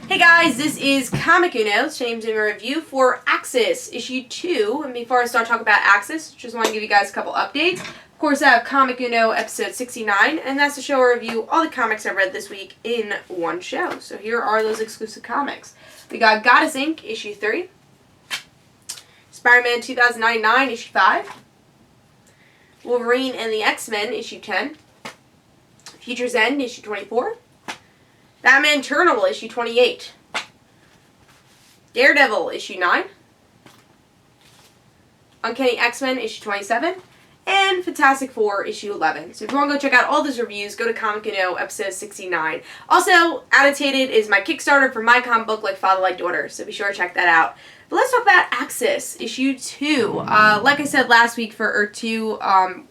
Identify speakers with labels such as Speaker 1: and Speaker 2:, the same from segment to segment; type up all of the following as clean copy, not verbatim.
Speaker 1: Hey guys, this is Comic Uno, James doing a review for Axis, issue 2. And before I start talking about Axis, just want to give you guys a couple updates. Of course, I have Comic Uno episode 69, and that's to show or review all the comics I've read this week in one show. So here are those exclusive comics. We got Goddess Inc., issue 3. Spider-Man 2099, issue 5. Wolverine and the X-Men, issue 10. Future's End, issue 24. Batman Eternal, issue 28. Daredevil, issue 9. Uncanny X-Men, issue 27. And Fantastic Four, issue 11. So if you want to go check out all those reviews, go to Comic Uno, episode 69. Also, annotated is my Kickstarter for my comic book, Like Father, Like Daughter. So be sure to check that out. But let's talk about Axis, issue 2. Like I said last week for Earth 2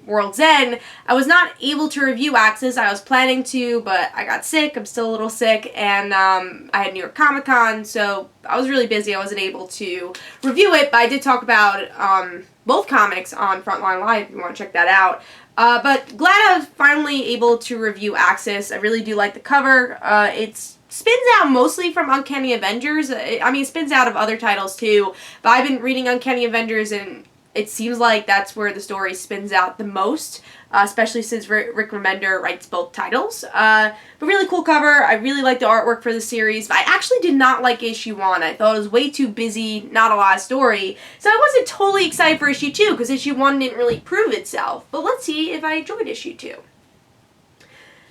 Speaker 1: World's End, I was not able to review Axis. I was planning to, but I got sick. I'm still a little sick, and I had New York Comic Con, so I was really busy. I wasn't able to review it, but I did talk about both comics on Frontline Live if you want to check that out. But glad I was finally able to review Axis. I really do like the cover. It's spins out mostly from Uncanny Avengers. I mean, it spins out of other titles too, but I've been reading Uncanny Avengers and it seems like that's where the story spins out the most, especially since Rick Remender writes both titles. But really cool cover. I really like the artwork for the series. But I actually did not like issue 1. I thought it was way too busy, not a lot of story. So I wasn't totally excited for issue 2 because issue 1 didn't really prove itself. But let's see if I enjoyed issue 2.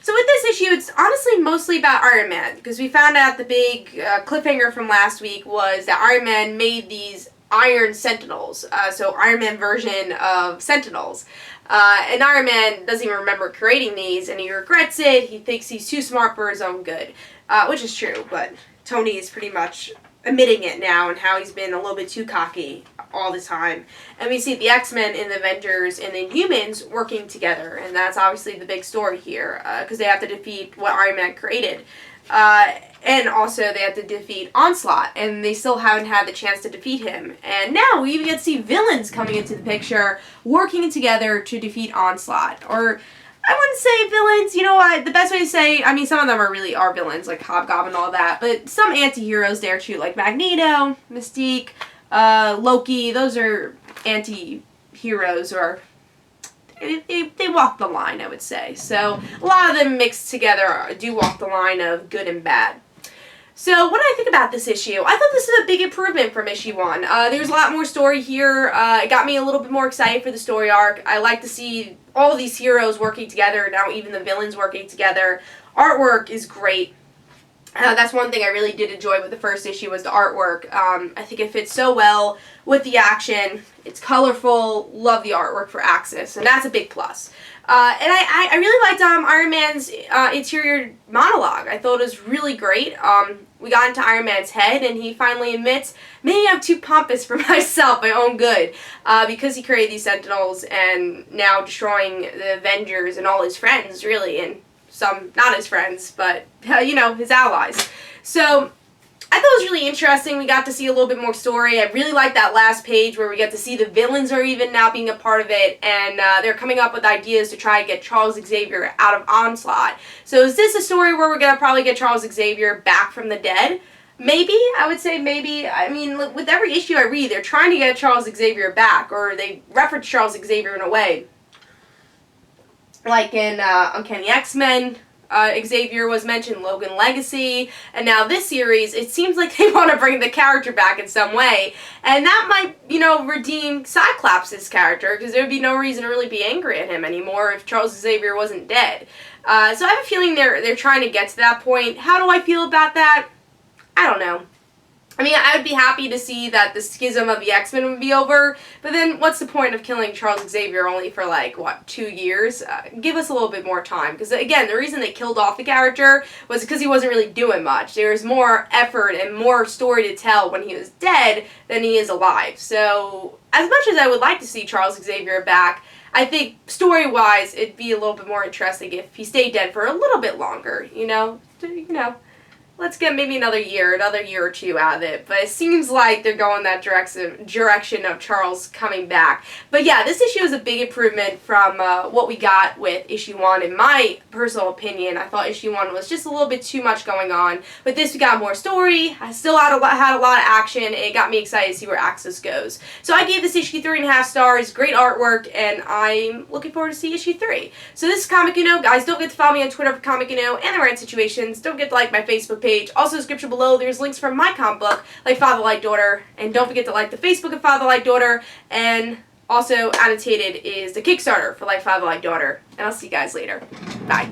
Speaker 1: So with this issue, it's honestly mostly about Iron Man, because we found out the big cliffhanger from last week was that Iron Man made these Iron Sentinels, so Iron Man version of Sentinels. And Iron Man doesn't even remember creating these, and he regrets it. He thinks he's too smart for his own good, which is true, but Tony is pretty much admitting it now and how he's been a little bit too cocky all the time. And we see the X-Men and the Avengers and the Inhumans working together, and that's obviously the big story here, because they have to defeat what Iron Man created. And also they have to defeat Onslaught, and they still haven't had the chance to defeat him. And now we even get to see villains coming into the picture, working together to defeat Onslaught. Or I wouldn't say villains, you know, the best way to say, I mean, some of them are villains, like Hobgoblin and all that, but some anti-heroes there too, like Magneto, Mystique, Loki. Those are anti-heroes, or they walk the line, I would say. So a lot of them mixed together do walk the line of good and bad. So what do I think about this issue? I thought this is a big improvement from issue 1. There's a lot more story here. It got me a little bit more excited for the story arc. I like to see all these heroes working together, now even the villains working together. Artwork is great. That's one thing I really did enjoy with the first issue was the artwork. I think it fits so well with the action. It's colorful. Love the artwork for Axis, and that's a big plus. And I really liked Iron Man's interior monologue. I thought it was really great. We got into Iron Man's head, and he finally admits, maybe I'm too pompous for myself, my own good, because he created these Sentinels and now destroying the Avengers and all his friends, really, and some not his friends, but, you know, his allies. So I thought it was really interesting. We got to see a little bit more story. I really liked that last page where we get to see the villains are even now being a part of it, and they're coming up with ideas to try to get Charles Xavier out of Onslaught. So is this a story where we're going to probably get Charles Xavier back from the dead? Maybe. I would say maybe. I mean, with every issue I read, they're trying to get Charles Xavier back, or they reference Charles Xavier in a way. Like in Uncanny X-Men, Xavier was mentioned, Logan Legacy, and now this series, it seems like they want to bring the character back in some way, and that might, you know, redeem Cyclops' character, because there would be no reason to really be angry at him anymore if Charles Xavier wasn't dead. So I have a feeling they're trying to get to that point. How do I feel about that? I don't know. I mean, I would be happy to see that the schism of the X-Men would be over, but then what's the point of killing Charles Xavier only for, like, what, 2 years? Give us a little bit more time, because, again, the reason they killed off the character was because he wasn't really doing much. There was more effort and more story to tell when he was dead than he is alive. So, as much as I would like to see Charles Xavier back, I think, story-wise, it'd be a little bit more interesting if he stayed dead for a little bit longer, you know? let's get maybe another year or two out of it. But it seems like they're going that direction of Charles coming back. But yeah, this issue is a big improvement from what we got with issue 1. In my personal opinion, I thought issue 1 was just a little bit too much going on. With this, we got more story. I still had a lot of action, and it got me excited to see where Axis goes. So I gave this issue 3.5 stars. Great artwork, and I'm looking forward to see issue 3. So this is Comic Uno. Guys, don't forget to follow me on Twitter for Comic Uno and the Rant Situations. Don't forget to like my Facebook page. Also, in the description below, there's links for my comic book, like Father Like Daughter. And don't forget to like the Facebook of Father Like Daughter. And also, annotated is the Kickstarter for Like Father Like Daughter. And I'll see you guys later. Bye.